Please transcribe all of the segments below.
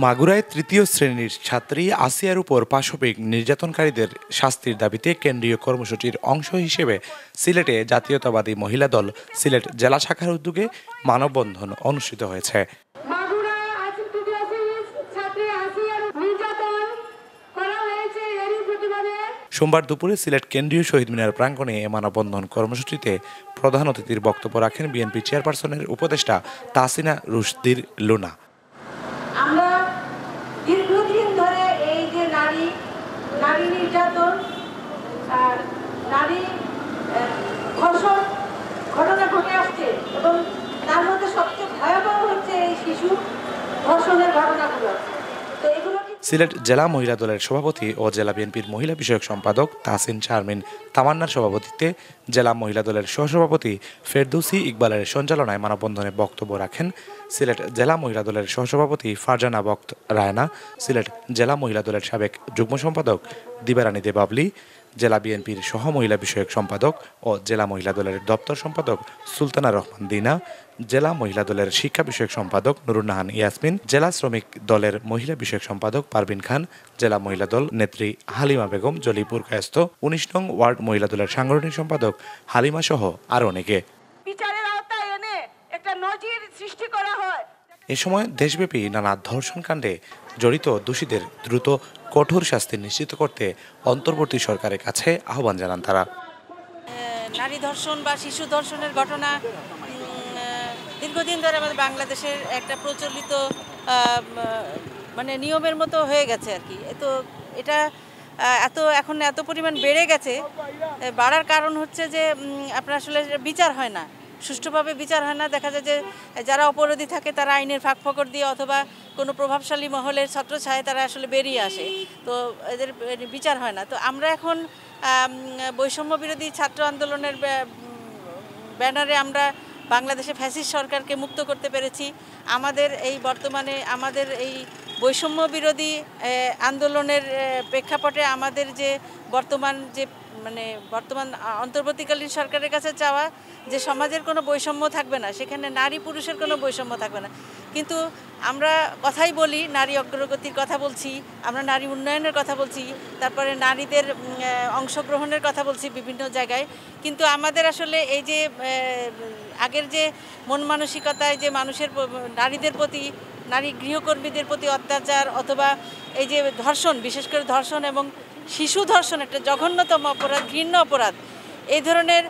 মাগুরায় তৃতীয় শ্রেণীর ছাত্রী আসিয়ার উপর পাশবিক নির্যাতনকারীদের শাস্তির দাবিতে কেন্দ্রীয় কর্মসূচির অংশ হিসেবে সিলেটে জাতীয়তাবাদী মহিলা দল সিলেট জেলা শাখার উদ্যোগে মানববন্ধন অনুষ্ঠিত হয়েছে। সোমবার দুপুরে সিলেট কেন্দ্রীয় শহীদ মিনার প্রাঙ্গণে এ মানববন্ধন কর্মসূচিতে প্রধান অতিথির বক্তব্য রাখেন বিএনপি চেয়ারপারসনের উপদেষ্টা তাসিনা রুশদীর লুনা। আমরা দীর্ঘদিন ধরে এই যে নারী নির্যাতন, নারী ধর্ষণ ঘটনা ঘটে আসছে এবং তার মধ্যে সবচেয়ে ভয়াবহ হচ্ছে এই শিশু ধর্ষণের ঘটনাগুলো। সিলেট জেলা মহিলা দলের সভাপতি ও জেলা বিএনপির মহিলা বিষয়ক সম্পাদক তাহসিন শারমিন তামান্নার সভাপতিত্বে জেলা মহিলা দলের সহসভাপতি ফেরদৌসী ইকবালের সঞ্চালনায় মানববন্ধনে বক্তব্য রাখেন সিলেট জেলা মহিলা দলের সহসভাপতি ফারজানা বক্ত রায়না, সিলেট জেলা মহিলা দলের সাবেক যুগ্ম সম্পাদক দিবারানী দেবাবলি, জেলা বিএনপির সহ মহিলা বিষয়ক সম্পাদক ও জেলা মহিলা দলের দপ্তর সম্পাদক সুলতানা রহমান দিনা, জেলা মহিলা দলের শিক্ষা বিষয়ক সম্পাদক নুরুন্নাহান ইয়াসমিন, জেলা শ্রমিক দলের মহিলা বিষয়ক সম্পাদক পারভিন খান, জেলা মহিলা দল নেত্রী হালিমা বেগম, জলিপুর কায়স্থ ১৯ নং ওয়ার্ড মহিলা দলের সাংগঠনিক সম্পাদক হালিমা সহ আরও অনেকে। বিচারের আওতায় এনে একটা নজির সৃষ্টি করা হয়। এ সময় দেশব্যাপী নানা ধর্ষণ কাণ্ডে জড়িত দোষীদের দ্রুত কঠোর শাস্তি নিশ্চিত করতে অন্তর্বর্তী সরকারের কাছে আহ্বান জানান তারা। নারী ধর্ষণ বা শিশু ধর্ষণের ঘটনা দীর্ঘদিন ধরে আমাদের বাংলাদেশের একটা প্রচলিত নিয়মের মতো হয়ে গেছে আর কি। তো এটা এখন এত পরিমাণ বেড়ে গেছে। বাড়ার কারণ হচ্ছে যে আপনার আসলে বিচার হয় না, সুষ্ঠুভাবে বিচার হয় না। দেখা যায় যে যারা অপরাধী থাকে তারা আইনের ফাঁকফোকর দিয়ে অথবা কোনো প্রভাবশালী মহলের ছত্রছায়ায় তারা আসলে বেরিয়ে আসে, তো এদের বিচার হয় না। তো আমরা এখন বৈষম্য বিরোধী ছাত্র আন্দোলনের ব্যানারে আমরা বাংলাদেশে ফ্যাসিস্ট সরকারকে মুক্ত করতে পেরেছি। আমাদের এই বৈষম্য বিরোধী আন্দোলনের প্রেক্ষাপটে আমাদের যে বর্তমান অন্তর্বর্তীকালীন সরকারের কাছে চাওয়া যে সমাজের কোনো বৈষম্য থাকবে না, সেখানে নারী পুরুষের কোনো বৈষম্য থাকবে না। কিন্তু আমরা কথাই বলি, নারী অগ্রগতির কথা বলছি, আমরা নারী উন্নয়নের কথা বলছি, তারপরে নারীদের অংশগ্রহণের কথা বলছি বিভিন্ন জায়গায়। কিন্তু আমাদের আসলে এই যে আগের যে মন মানসিকতায় যে মানুষের নারীদের প্রতি, নারী গৃহকর্মীদের প্রতি অত্যাচার অথবা এই যে ধর্ষণ, বিশেষ করে ধর্ষণ এবং শিশু ধর্ষণ একটা জঘন্যতম অপরাধ, ঘৃণ্য অপরাধ। এই ধরনের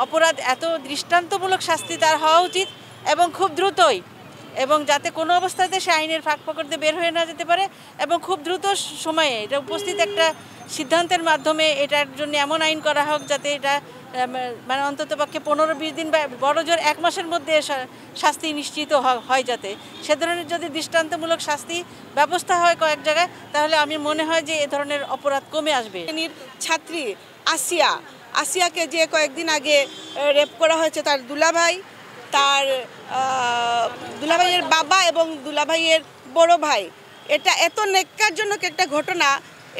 অপরাধ এত দৃষ্টান্তমূলক শাস্তি তার হওয়া উচিত এবং খুব দ্রুতই, এবং যাতে কোনো অবস্থাতে সে আইনের ফাঁকফোকর দিয়ে বের হয়ে না যেতে পারে, এবং খুব দ্রুত সময়ে এটা উপস্থিত একটা সিদ্ধান্তের মাধ্যমে এটার জন্য এমন আইন করা হোক যাতে এটা অন্তত পক্ষে 15-20 দিন বা বড়জোর 1 মাসের মধ্যে শাস্তি নিশ্চিত হয়। যাতে সে ধরনের যদি দৃষ্টান্তমূলক শাস্তি ব্যবস্থা হয় কয়েক জায়গায়, তাহলে আমি মনে হয় যে এ ধরনের অপরাধ কমে আসবে। ছাত্রী আসিয়াকে যে কয়েকদিন আগে রেপ করা হয়েছে, তার দুলাভাইয়ের বাবা এবং দুলাভাইয়ের বড় ভাই, এটা এত ন্যাক্কারজনক একটা ঘটনা।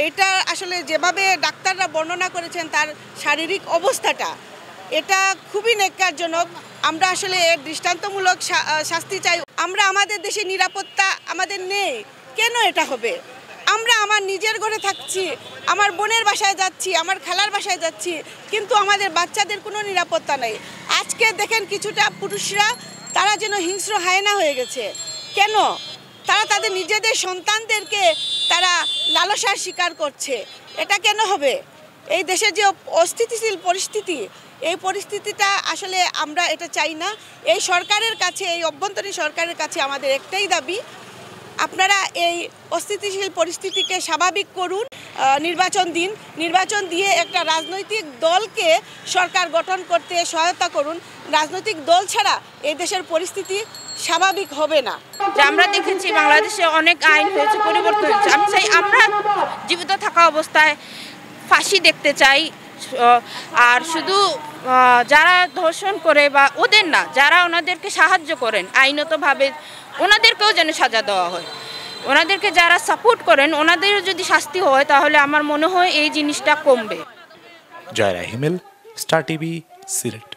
এটা আসলে যেভাবে ডাক্তাররা বর্ণনা করেছেন তার শারীরিক অবস্থাটা, এটা খুবই ন্যাক্কারজনক। আমরা আসলে এর দৃষ্টান্তমূলক শাস্তি চাই। আমরা আমাদের দেশে নিরাপত্তা আমাদের নেই, কেন এটা হবে? আমরা আমার নিজের ঘরে থাকছি, আমার বোনের বাসায় যাচ্ছি, আমার খালার বাসায় যাচ্ছি, কিন্তু আমাদের বাচ্চাদের কোনো নিরাপত্তা নেই। আজকে দেখেন কিছুটা পুরুষরা তারা যেন হিংস্র হায়না হয়ে গেছে। কেন? তারা তাদের নিজেদের সন্তানদেরকে তারা লালসার শিকার করছে। এটা কেন হবে? এই দেশের যে অস্থিতিশীল পরিস্থিতি, এই পরিস্থিতিটা আসলে আমরা এটা চাই না। এই সরকারের কাছে, এই অভ্যন্তরীণ সরকারের কাছে আমাদের একটাই দাবি, আপনারা এই অস্থিতিশীল পরিস্থিতিকে স্বাভাবিক করুন, নির্বাচন দিয়ে একটা রাজনৈতিক দলকে সরকার গঠন করতে সহায়তা করুন। রাজনৈতিক দল ছাড়া এই দেশের পরিস্থিতি স্বাভাবিক হবে না। আমরা দেখেছি বাংলাদেশে অনেক আইন হয়েছে, পরিবর্তন হয়েছে। আমি চাই আমরা জীবিত থাকা অবস্থায় ফাঁসি দেখতে চাই। আর শুধু যারা ধর্ষণ করে বা ওদের না, যারা ওনাদেরকে সাহায্য করেন আইনতভাবে, ওনাদেরকেও যেন সাজা দেওয়া হয়। ওনাদেরকে যারা সাপোর্ট করেন ওনাদেরও যদি শাস্তি হয়, তাহলে আমার মনে হয় এই জিনিসটা কমবে। জয়রা হিমেল, স্টার টিভি, সিলেট।